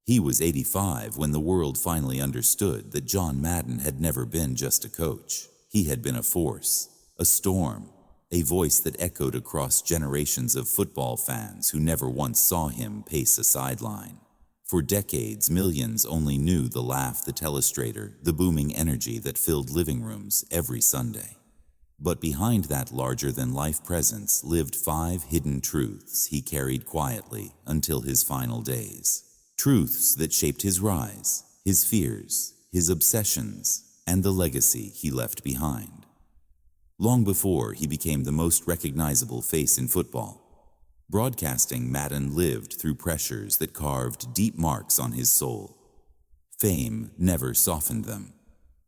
He was 85 when the world finally understood that John Madden had never been just a coach. He had been a force, a storm, a voice that echoed across generations of football fans who never once saw him pace a sideline. For decades, millions only knew the laugh, the telestrator, the booming energy that filled living rooms every Sunday. But behind that larger-than-life presence lived 5 hidden truths he carried quietly until his final days. Truths that shaped his rise, his fears, his obsessions, and the legacy he left behind. Long before he became the most recognizable face in football, broadcasting Madden lived through pressures that carved deep marks on his soul. Fame never softened them.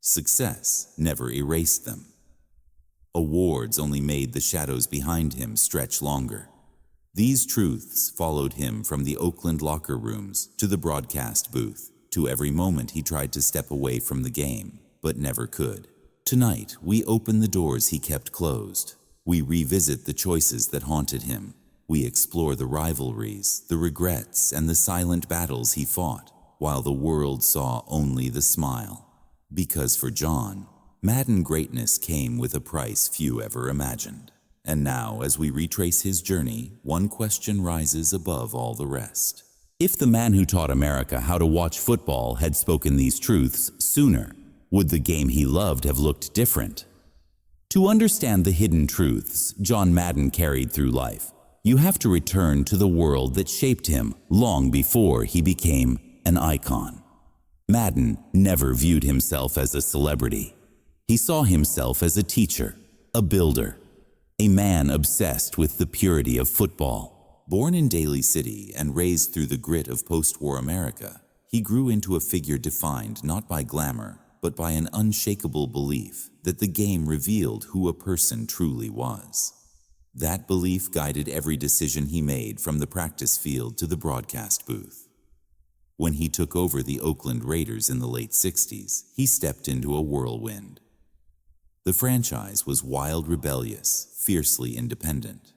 Success never erased them. Awards only made the shadows behind him stretch longer. These truths followed him from the Oakland locker rooms to the broadcast booth, to every moment he tried to step away from the game, but never could. Tonight, we open the doors he kept closed. We revisit the choices that haunted him. We explore the rivalries, the regrets, and the silent battles he fought, while the world saw only the smile. Because for John, Madden greatness came with a price few ever imagined. And now, as we retrace his journey, one question rises above all the rest. If the man who taught America how to watch football had spoken these truths sooner, would the game he loved have looked different? To understand the hidden truths John Madden carried through life, you have to return to the world that shaped him long before he became an icon. Madden never viewed himself as a celebrity. He saw himself as a teacher, a builder, a man obsessed with the purity of football. Born in Daly City and raised through the grit of post-war America, he grew into a figure defined not by glamour, but by an unshakable belief that the game revealed who a person truly was. That belief guided every decision he made, from the practice field to the broadcast booth. When he took over the Oakland Raiders in the late 60s, he stepped into a whirlwind. The franchise was wild, rebellious, fiercely independent.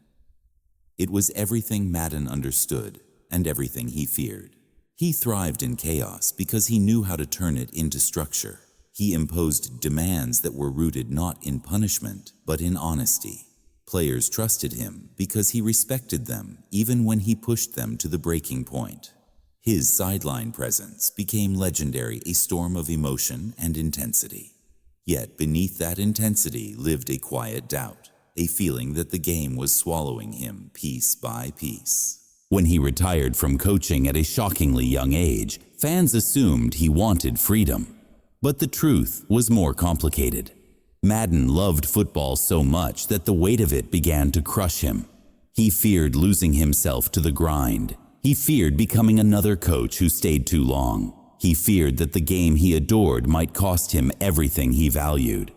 It was everything Madden understood and everything he feared. He thrived in chaos because he knew how to turn it into structure. He imposed demands that were rooted not in punishment, but in honesty. Players trusted him because he respected them even when he pushed them to the breaking point. His sideline presence became legendary, a storm of emotion and intensity. Yet beneath that intensity lived a quiet doubt, a feeling that the game was swallowing him piece by piece. When he retired from coaching at a shockingly young age, fans assumed he wanted freedom. But the truth was more complicated. Madden loved football so much that the weight of it began to crush him. He feared losing himself to the grind. He feared becoming another coach who stayed too long. He feared that the game he adored might cost him everything he valued.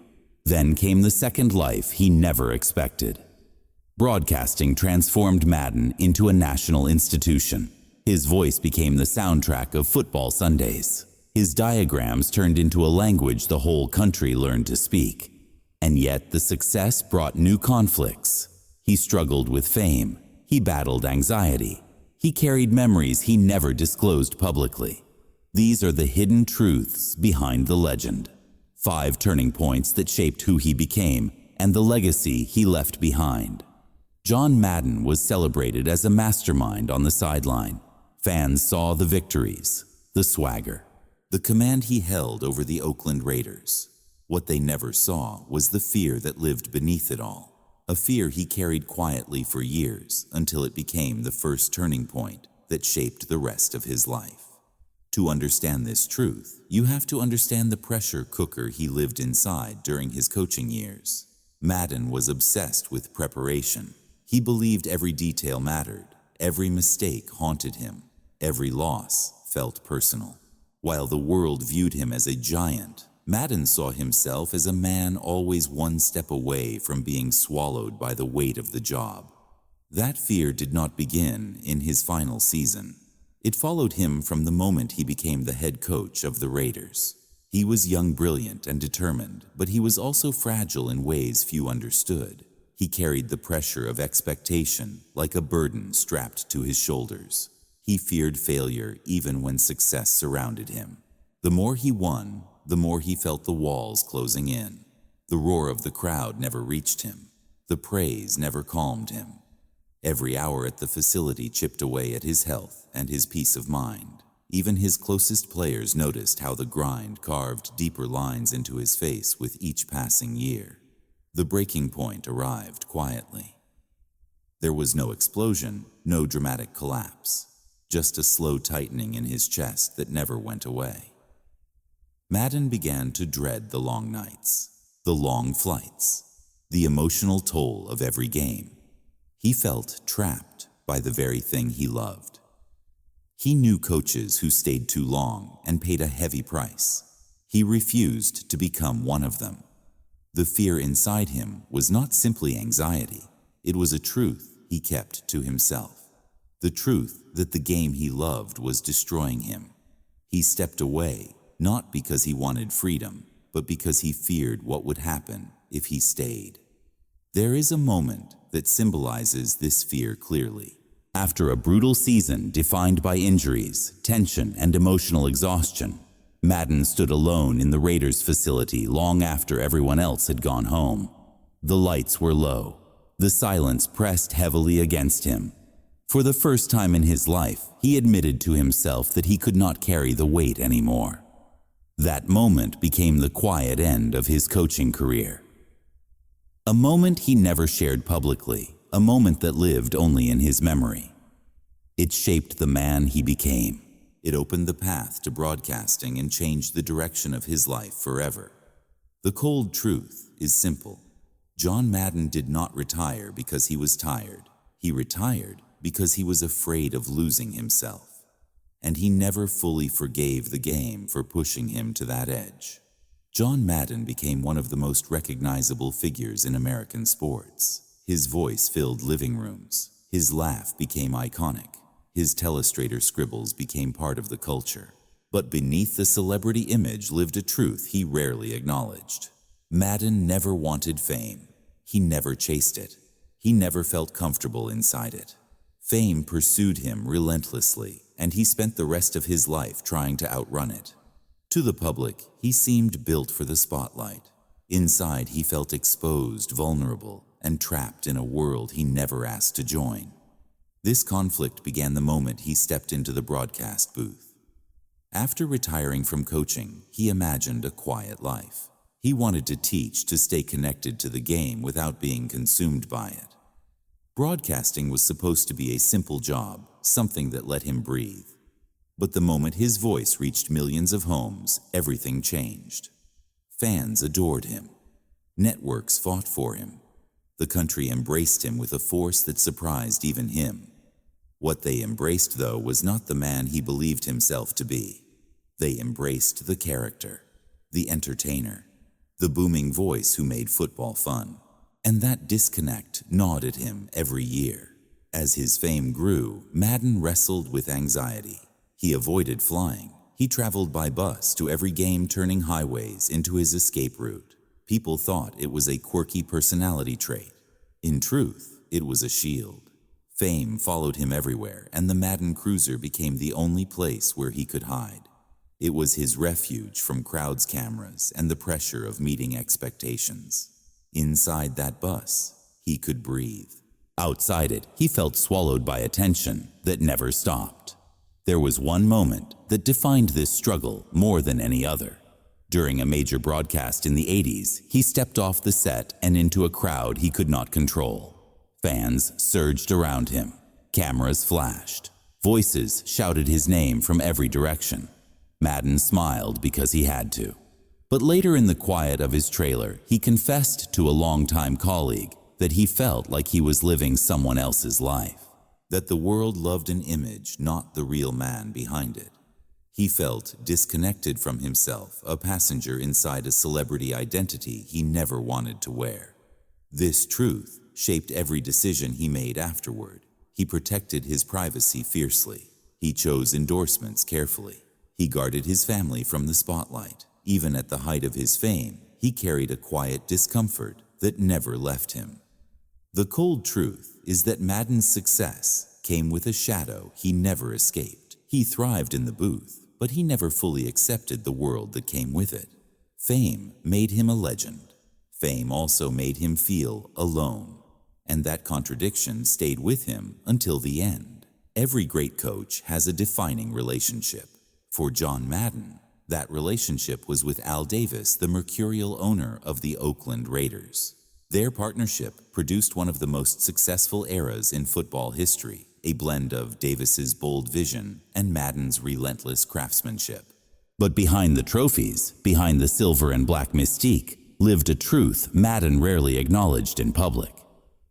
Then came the second life he never expected. Broadcasting transformed Madden into a national institution. His voice became the soundtrack of football Sundays. His diagrams turned into a language the whole country learned to speak. And yet the success brought new conflicts. He struggled with fame. He battled anxiety. He carried memories he never disclosed publicly. These are the hidden truths behind the legend. 5 turning points that shaped who he became and the legacy he left behind. John Madden was celebrated as a mastermind on the sideline. Fans saw the victories, the swagger, the command he held over the Oakland Raiders. What they never saw was the fear that lived beneath it all, a fear he carried quietly for years until it became the first turning point that shaped the rest of his life. To understand this truth, you have to understand the pressure cooker he lived inside during his coaching years. Madden was obsessed with preparation. He believed every detail mattered. Every mistake haunted him. Every loss felt personal. While the world viewed him as a giant, Madden saw himself as a man always one step away from being swallowed by the weight of the job. That fear did not begin in his final season. It followed him from the moment he became the head coach of the Raiders. He was young, brilliant, and determined, but he was also fragile in ways few understood. He carried the pressure of expectation like a burden strapped to his shoulders. He feared failure even when success surrounded him. The more he won, the more he felt the walls closing in. The roar of the crowd never reached him. The praise never calmed him. Every hour at the facility chipped away at his health and his peace of mind. Even his closest players noticed how the grind carved deeper lines into his face with each passing year. The breaking point arrived quietly. There was no explosion, no dramatic collapse, just a slow tightening in his chest that never went away. Madden began to dread the long nights, the long flights, the emotional toll of every game. He felt trapped by the very thing he loved. He knew coaches who stayed too long and paid a heavy price. He refused to become one of them. The fear inside him was not simply anxiety. It was a truth he kept to himself. The truth that the game he loved was destroying him. He stepped away, not because he wanted freedom, but because he feared what would happen if he stayed. There is a moment that symbolizes this fear clearly. After a brutal season defined by injuries, tension, and emotional exhaustion, Madden stood alone in the Raiders facility long after everyone else had gone home. The lights were low. The silence pressed heavily against him. For the first time in his life, he admitted to himself that he could not carry the weight anymore. That moment became the quiet end of his coaching career. A moment he never shared publicly, a moment that lived only in his memory. It shaped the man he became. It opened the path to broadcasting and changed the direction of his life forever. The cold truth is simple. John Madden did not retire because he was tired. He retired because he was afraid of losing himself. And he never fully forgave the game for pushing him to that edge. John Madden became one of the most recognizable figures in American sports. His voice filled living rooms. His laugh became iconic. His telestrator scribbles became part of the culture. But beneath the celebrity image lived a truth he rarely acknowledged. Madden never wanted fame. He never chased it. He never felt comfortable inside it. Fame pursued him relentlessly, and he spent the rest of his life trying to outrun it. To the public, he seemed built for the spotlight. Inside, he felt exposed, vulnerable, and trapped in a world he never asked to join. This conflict began the moment he stepped into the broadcast booth. After retiring from coaching, he imagined a quiet life. He wanted to teach, to stay connected to the game without being consumed by it. Broadcasting was supposed to be a simple job, something that let him breathe. But the moment his voice reached millions of homes, everything changed. Fans adored him. Networks fought for him. The country embraced him with a force that surprised even him. What they embraced, though, was not the man he believed himself to be. They embraced the character, the entertainer, the booming voice who made football fun. And that disconnect gnawed at him every year. As his fame grew, Madden wrestled with anxiety. He avoided flying. He traveled by bus to every game, turning highways into his escape route. People thought it was a quirky personality trait. In truth, it was a shield. Fame followed him everywhere, and the Madden Cruiser became the only place where he could hide. It was his refuge from crowds' cameras and the pressure of meeting expectations. Inside that bus, he could breathe. Outside it, he felt swallowed by attention that never stopped. There was one moment that defined this struggle more than any other. During a major broadcast in the 80s, he stepped off the set and into a crowd he could not control. Fans surged around him. Cameras flashed. Voices shouted his name from every direction. Madden smiled because he had to. But later in the quiet of his trailer, he confessed to a longtime colleague that he felt like he was living someone else's life. That the world loved an image, not the real man behind it. He felt disconnected from himself, a passenger inside a celebrity identity he never wanted to wear. This truth shaped every decision he made afterward. He protected his privacy fiercely. He chose endorsements carefully. He guarded his family from the spotlight. Even at the height of his fame, he carried a quiet discomfort that never left him. The cold truth is that Madden's success came with a shadow he never escaped. He thrived in the booth, but he never fully accepted the world that came with it. Fame made him a legend. Fame also made him feel alone. And that contradiction stayed with him until the end. Every great coach has a defining relationship. For John Madden, that relationship was with Al Davis, the mercurial owner of the Oakland Raiders. Their partnership produced one of the most successful eras in football history, a blend of Davis's bold vision and Madden's relentless craftsmanship. But behind the trophies, behind the silver and black mystique, lived a truth Madden rarely acknowledged in public.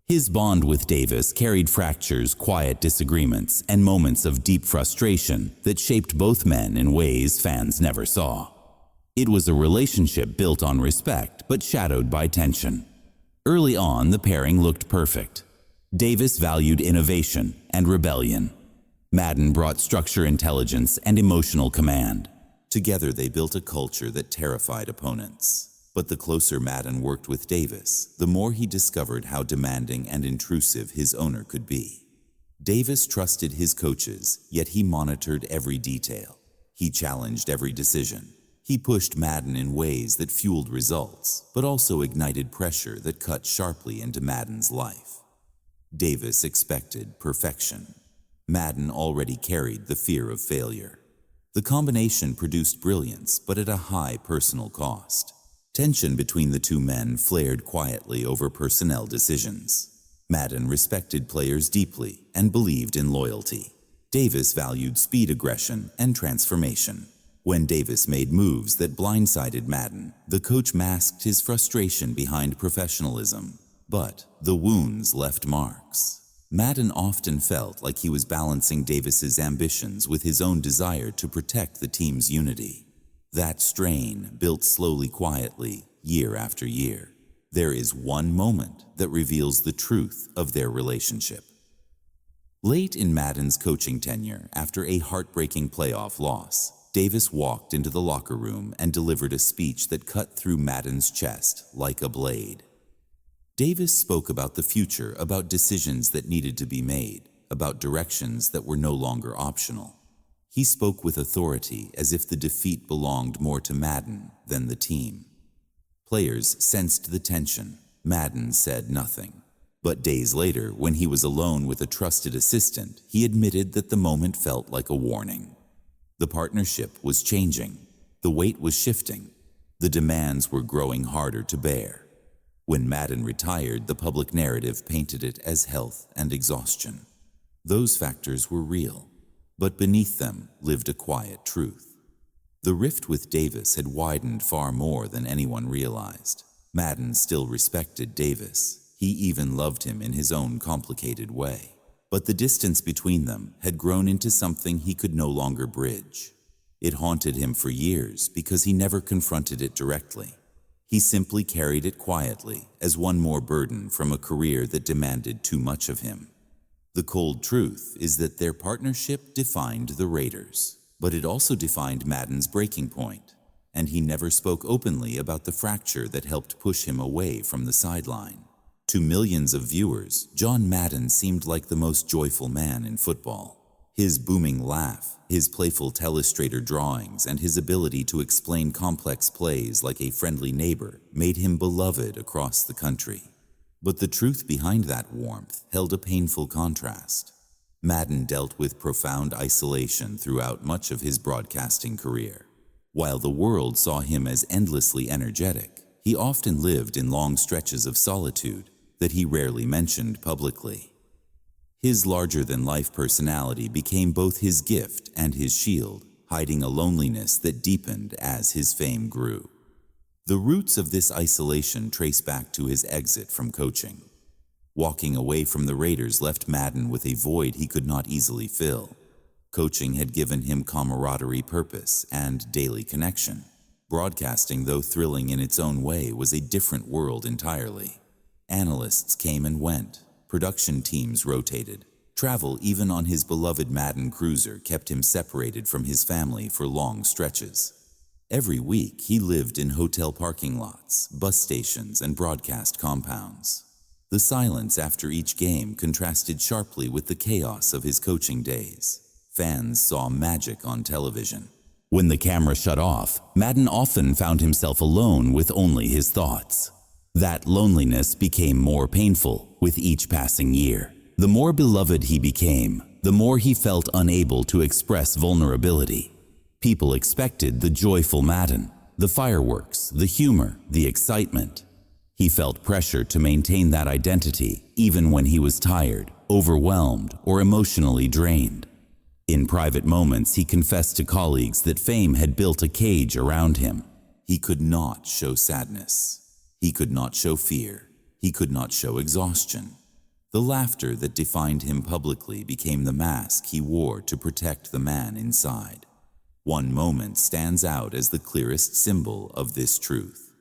His bond with Davis carried fractures, quiet disagreements, and moments of deep frustration that shaped both men in ways fans never saw. It was a relationship built on respect but shadowed by tension. Early on, the pairing looked perfect. Davis valued innovation and rebellion. Madden brought structure, intelligence, and emotional command. Together they built a culture that terrified opponents. But the closer Madden worked with Davis, the more he discovered how demanding and intrusive his owner could be. Davis trusted his coaches, yet he monitored every detail. He challenged every decision. He pushed Madden in ways that fueled results, but also ignited pressure that cut sharply into Madden's life. Davis expected perfection. Madden already carried the fear of failure. The combination produced brilliance, but at a high personal cost. Tension between the two men flared quietly over personnel decisions. Madden respected players deeply and believed in loyalty. Davis valued speed, aggression, and transformation. When Davis made moves that blindsided Madden, the coach masked his frustration behind professionalism. But the wounds left marks. Madden often felt like he was balancing Davis's ambitions with his own desire to protect the team's unity. That strain built slowly, quietly, year after year. There is one moment that reveals the truth of their relationship. Late in Madden's coaching tenure, after a heartbreaking playoff loss, Davis walked into the locker room and delivered a speech that cut through Madden's chest like a blade. Davis spoke about the future, about decisions that needed to be made, about directions that were no longer optional. He spoke with authority, as if the defeat belonged more to Madden than the team. Players sensed the tension. Madden said nothing. But days later, when he was alone with a trusted assistant, he admitted that the moment felt like a warning. The partnership was changing. The weight was shifting. The demands were growing harder to bear. When Madden retired, the public narrative painted it as health and exhaustion. Those factors were real. But beneath them lived a quiet truth. The rift with Davis had widened far more than anyone realized. Madden still respected Davis. He even loved him in his own complicated way. But the distance between them had grown into something he could no longer bridge. It haunted him for years because he never confronted it directly. He simply carried it quietly as one more burden from a career that demanded too much of him. The cold truth is that their partnership defined the Raiders, but it also defined Madden's breaking point, and he never spoke openly about the fracture that helped push him away from the sideline. To millions of viewers, John Madden seemed like the most joyful man in football. His booming laugh, his playful telestrator drawings, and his ability to explain complex plays like a friendly neighbor made him beloved across the country. But the truth behind that warmth held a painful contrast. Madden dealt with profound isolation throughout much of his broadcasting career. While the world saw him as endlessly energetic, he often lived in long stretches of solitude that he rarely mentioned publicly. His larger-than-life personality became both his gift and his shield, hiding a loneliness that deepened as his fame grew. The roots of this isolation trace back to his exit from coaching. Walking away from the Raiders left Madden with a void he could not easily fill. Coaching had given him camaraderie, purpose, and daily connection. Broadcasting, though thrilling in its own way, was a different world entirely. Analysts came and went. Production teams rotated. Travel, even on his beloved Madden cruiser, kept him separated from his family for long stretches. Every week, he lived in hotel parking lots, bus stations, and broadcast compounds. The silence after each game contrasted sharply with the chaos of his coaching days. Fans saw magic on television. When the camera shut off, Madden often found himself alone with only his thoughts. That loneliness became more painful with each passing year. The more beloved he became, the more he felt unable to express vulnerability. People expected the joyful Madden, the fireworks, the humor, the excitement. He felt pressure to maintain that identity even when he was tired, overwhelmed, or emotionally drained. In private moments, he confessed to colleagues that fame had built a cage around him. He could not show sadness. He could not show fear. He could not show exhaustion. The laughter that defined him publicly became the mask he wore to protect the man inside. One moment stands out as the clearest symbol of this truth.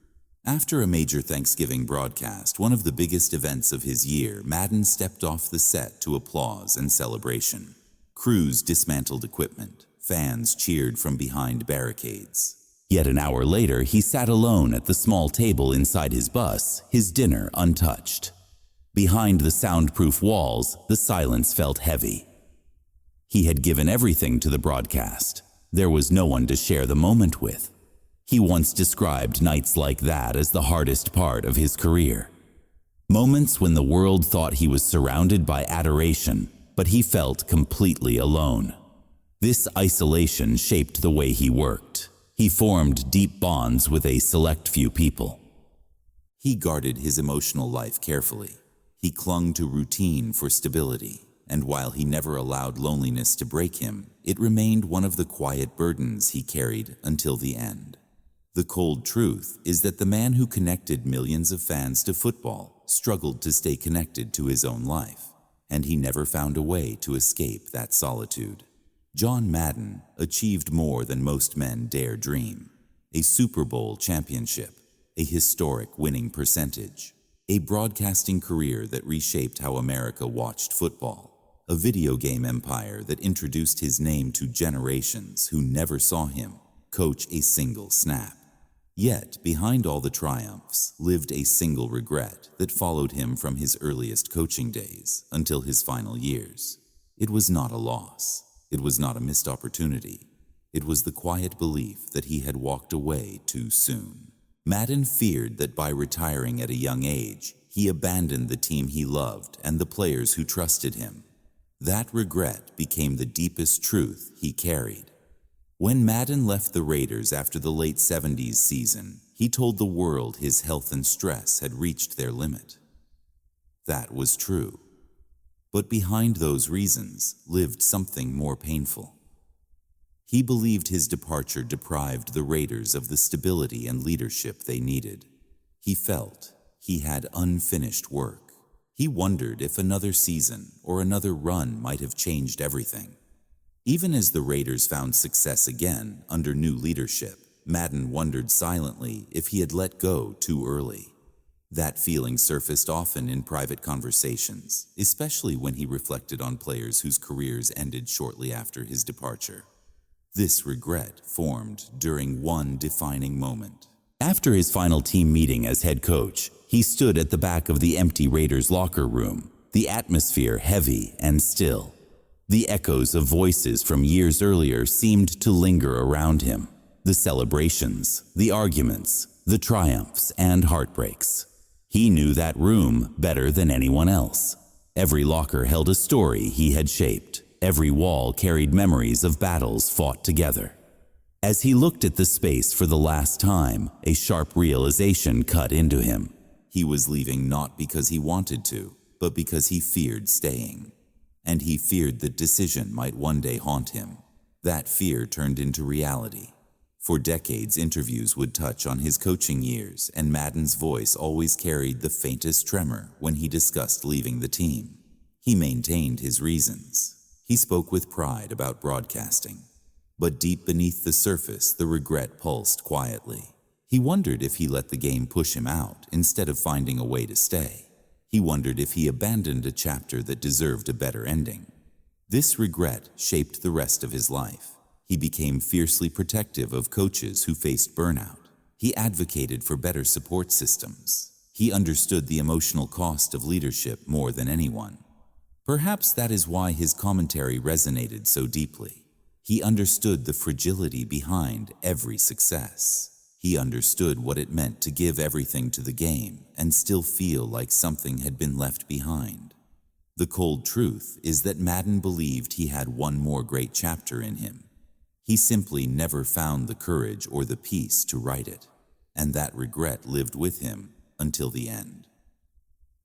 After a major Thanksgiving broadcast, one of the biggest events of his year, Madden stepped off the set to applause and celebration. Crews dismantled equipment. Fans cheered from behind barricades. Yet an hour later, he sat alone at the small table inside his bus, his dinner untouched. Behind the soundproof walls, the silence felt heavy. He had given everything to the broadcast. There was no one to share the moment with. He once described nights like that as the hardest part of his career. Moments when the world thought he was surrounded by adoration, but he felt completely alone. This isolation shaped the way he worked. He formed deep bonds with a select few people. He guarded his emotional life carefully. He clung to routine for stability, and while he never allowed loneliness to break him, it remained one of the quiet burdens he carried until the end. The cold truth is that the man who connected millions of fans to football struggled to stay connected to his own life, and he never found a way to escape that solitude. John Madden achieved more than most men dare dream. A Super Bowl championship, a historic winning percentage, a broadcasting career that reshaped how America watched football, a video game empire that introduced his name to generations who never saw him coach a single snap. Yet, behind all the triumphs lived a single regret that followed him from his earliest coaching days until his final years. It was not a loss. It was not a missed opportunity. It was the quiet belief that he had walked away too soon. Madden feared that by retiring at a young age, he abandoned the team he loved and the players who trusted him. That regret became the deepest truth he carried. When Madden left the Raiders after the late 70s season, he told the world his health and stress had reached their limit. That was true. But behind those reasons lived something more painful. He believed his departure deprived the Raiders of the stability and leadership they needed. He felt he had unfinished work. He wondered if another season or another run might have changed everything. Even as the Raiders found success again under new leadership, Madden wondered silently if he had let go too early. That feeling surfaced often in private conversations, especially when he reflected on players whose careers ended shortly after his departure. This regret formed during one defining moment. After his final team meeting as head coach, he stood at the back of the empty Raiders locker room, the atmosphere heavy and still. The echoes of voices from years earlier seemed to linger around him. The celebrations, the arguments, the triumphs and heartbreaks. He knew that room better than anyone else. Every locker held a story he had shaped. Every wall carried memories of battles fought together. As he looked at the space for the last time, a sharp realization cut into him. He was leaving not because he wanted to, but because he feared staying. And he feared that decision might one day haunt him. That fear turned into reality. For decades, interviews would touch on his coaching years, and Madden's voice always carried the faintest tremor when he discussed leaving the team. He maintained his reasons. He spoke with pride about broadcasting. But deep beneath the surface, the regret pulsed quietly. He wondered if he let the game push him out instead of finding a way to stay. He wondered if he abandoned a chapter that deserved a better ending. This regret shaped the rest of his life. He became fiercely protective of coaches who faced burnout. He advocated for better support systems. He understood the emotional cost of leadership more than anyone. Perhaps that is why his commentary resonated so deeply. He understood the fragility behind every success. He understood what it meant to give everything to the game and still feel like something had been left behind. The cold truth is that Madden believed he had one more great chapter in him. He simply never found the courage or the peace to write it, and that regret lived with him until the end.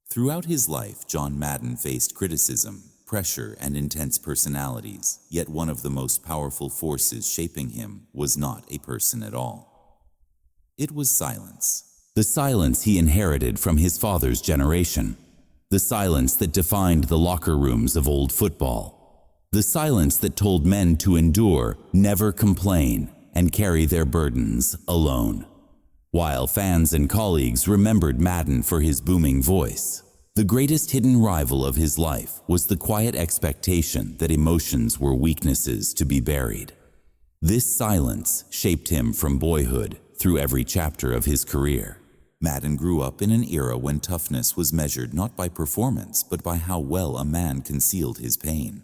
Throughout his life, John Madden faced criticism, pressure, and intense personalities, yet one of the most powerful forces shaping him was not a person at all. It was silence. The silence he inherited from his father's generation. The silence that defined the locker rooms of old football. The silence that told men to endure, never complain, and carry their burdens alone. While fans and colleagues remembered Madden for his booming voice, the greatest hidden rival of his life was the quiet expectation that emotions were weaknesses to be buried. This silence shaped him from boyhood through every chapter of his career. Madden grew up in an era when toughness was measured not by performance, but by how well a man concealed his pain.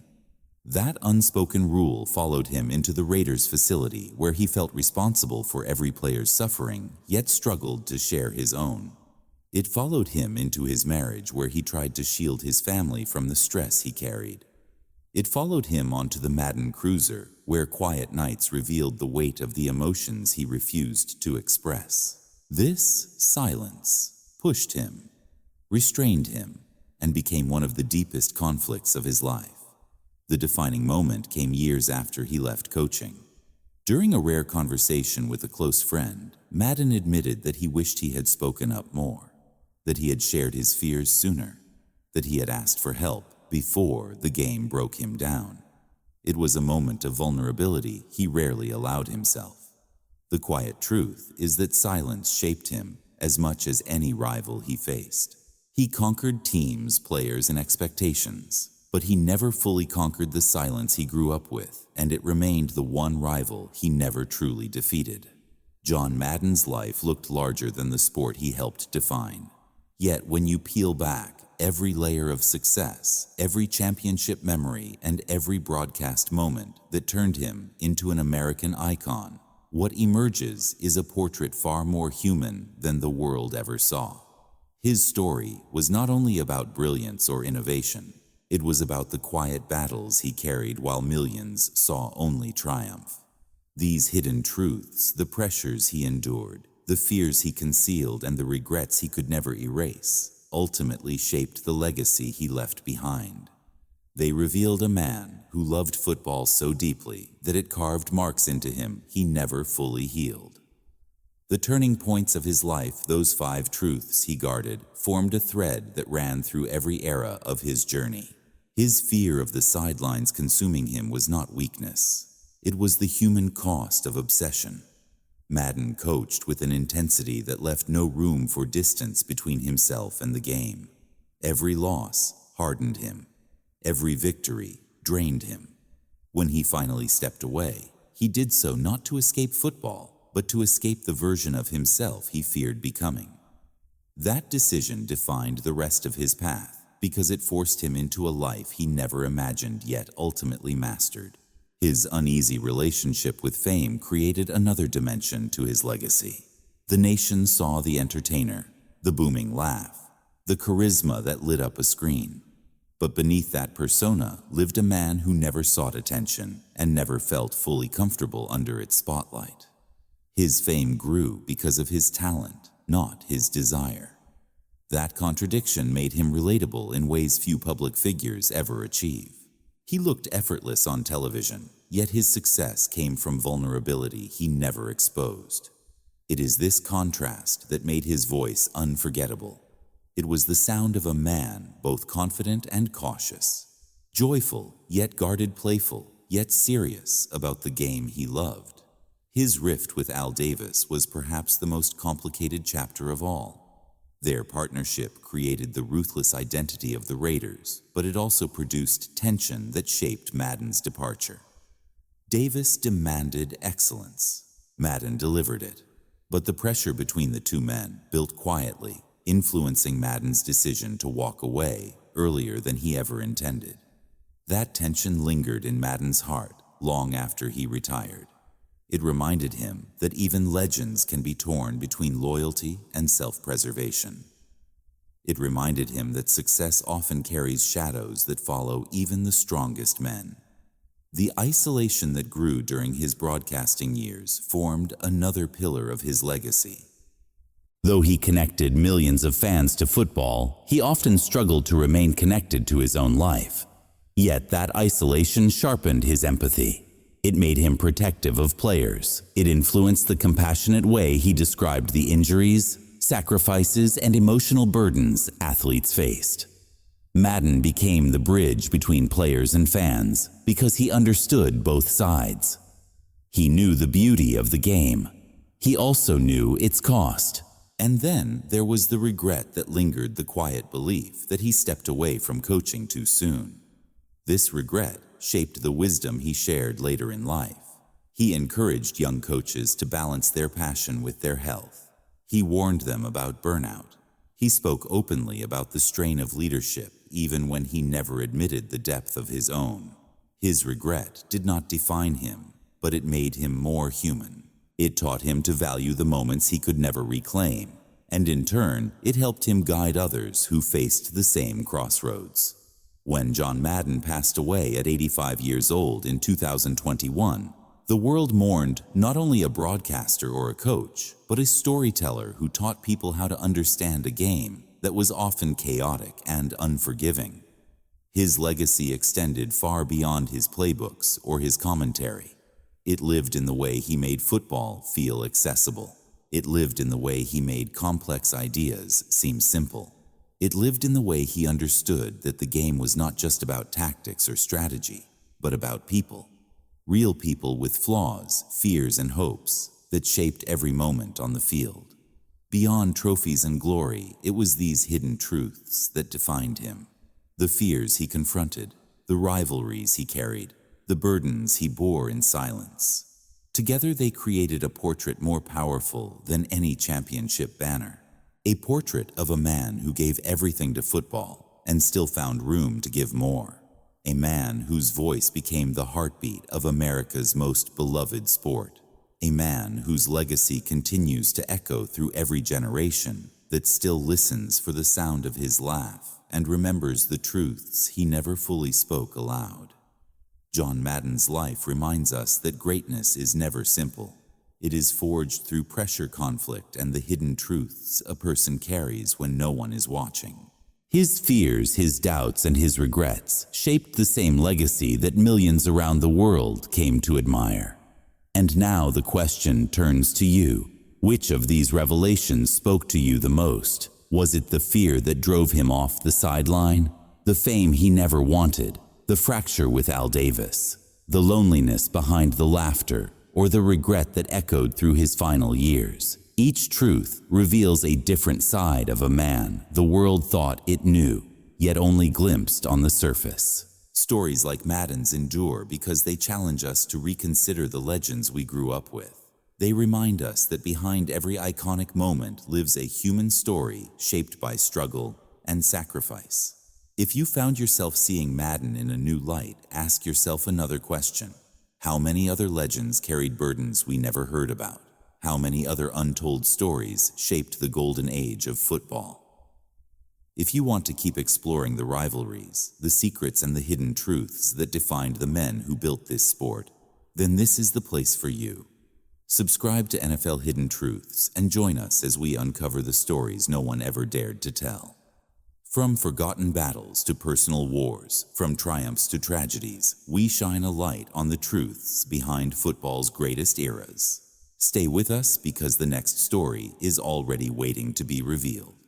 That unspoken rule followed him into the Raiders facility, where he felt responsible for every player's suffering, yet struggled to share his own. It followed him into his marriage, where he tried to shield his family from the stress he carried. It followed him onto the Madden cruiser, where quiet nights revealed the weight of the emotions he refused to express. This silence pushed him, restrained him, and became one of the deepest conflicts of his life. The defining moment came years after he left coaching. During a rare conversation with a close friend, Madden admitted that he wished he had spoken up more, that he had shared his fears sooner, that he had asked for help before the game broke him down. It was a moment of vulnerability he rarely allowed himself. The quiet truth is that silence shaped him as much as any rival he faced. He conquered teams, players, and expectations, but he never fully conquered the silence he grew up with, and it remained the one rival he never truly defeated. John Madden's life looked larger than the sport he helped define. Yet when you peel back, every layer of success, every championship memory, and every broadcast moment that turned him into an American icon, what emerges is a portrait far more human than the world ever saw. His story was not only about brilliance or innovation, it was about the quiet battles he carried while millions saw only triumph. These hidden truths, the pressures he endured, the fears he concealed, and the regrets he could never erase, ultimately shaped the legacy he left behind. They revealed a man who loved football so deeply that it carved marks into him he never fully healed. The turning points of his life, those 5 truths he guarded, formed a thread that ran through every era of his journey. His fear of the sidelines consuming him was not weakness. It was the human cost of obsession. Madden coached with an intensity that left no room for distance between himself and the game. Every loss hardened him. Every victory drained him. When he finally stepped away, he did so not to escape football, but to escape the version of himself he feared becoming. That decision defined the rest of his path, because it forced him into a life he never imagined yet ultimately mastered. His uneasy relationship with fame created another dimension to his legacy. The nation saw the entertainer, the booming laugh, the charisma that lit up a screen. But beneath that persona lived a man who never sought attention and never felt fully comfortable under its spotlight. His fame grew because of his talent, not his desire. That contradiction made him relatable in ways few public figures ever achieve. He looked effortless on television, yet his success came from vulnerability he never exposed. It is this contrast that made his voice unforgettable. It was the sound of a man both confident and cautious, joyful yet guarded, playful yet serious about the game he loved. His rift with Al Davis was perhaps the most complicated chapter of all. Their partnership created the ruthless identity of the Raiders, but it also produced tension that shaped Madden's departure. Davis demanded excellence. Madden delivered it. But the pressure between the two men built quietly, influencing Madden's decision to walk away earlier than he ever intended. That tension lingered in Madden's heart long after he retired. It reminded him that even legends can be torn between loyalty and self-preservation. It reminded him that success often carries shadows that follow even the strongest men. The isolation that grew during his broadcasting years formed another pillar of his legacy. Though he connected millions of fans to football, he often struggled to remain connected to his own life. Yet that isolation sharpened his empathy. It made him protective of players. It influenced the compassionate way he described the injuries, sacrifices, and emotional burdens athletes faced. Madden became the bridge between players and fans because he understood both sides. He knew the beauty of the game. He also knew its cost. And then there was the regret that lingered, the quiet belief that he stepped away from coaching too soon. This regret shaped the wisdom he shared later in life. He encouraged young coaches to balance their passion with their health. He warned them about burnout. He spoke openly about the strain of leadership, even when he never admitted the depth of his own. His regret did not define him, but it made him more human. It taught him to value the moments he could never reclaim, and in turn, it helped him guide others who faced the same crossroads. When John Madden passed away at 85 years old in 2021, the world mourned not only a broadcaster or a coach, but a storyteller who taught people how to understand a game that was often chaotic and unforgiving. His legacy extended far beyond his playbooks or his commentary. It lived in the way he made football feel accessible. It lived in the way he made complex ideas seem simple. It lived in the way he understood that the game was not just about tactics or strategy, but about people. Real people with flaws, fears, and hopes that shaped every moment on the field. Beyond trophies and glory, it was these hidden truths that defined him. The fears he confronted, the rivalries he carried, the burdens he bore in silence. Together they created a portrait more powerful than any championship banner. A portrait of a man who gave everything to football and still found room to give more. A man whose voice became the heartbeat of America's most beloved sport. A man whose legacy continues to echo through every generation, that still listens for the sound of his laugh and remembers the truths he never fully spoke aloud. John Madden's life reminds us that greatness is never simple. It is forged through pressure, conflict, and the hidden truths a person carries when no one is watching. His fears, his doubts, and his regrets shaped the same legacy that millions around the world came to admire. And now the question turns to you. Which of these revelations spoke to you the most? Was it the fear that drove him off the sideline? The fame he never wanted? The fracture with Al Davis? The loneliness behind the laughter? Or the regret that echoed through his final years? Each truth reveals a different side of a man the world thought it knew, yet only glimpsed on the surface. Stories like Madden's endure because they challenge us to reconsider the legends we grew up with. They remind us that behind every iconic moment lives a human story shaped by struggle and sacrifice. If you found yourself seeing Madden in a new light, ask yourself another question. How many other legends carried burdens we never heard about? How many other untold stories shaped the golden age of football? If you want to keep exploring the rivalries, the secrets, and the hidden truths that defined the men who built this sport, then this is the place for you. Subscribe to NFL Hidden Truths and join us as we uncover the stories no one ever dared to tell. From forgotten battles to personal wars, from triumphs to tragedies, we shine a light on the truths behind football's greatest eras. Stay with us because the next story is already waiting to be revealed.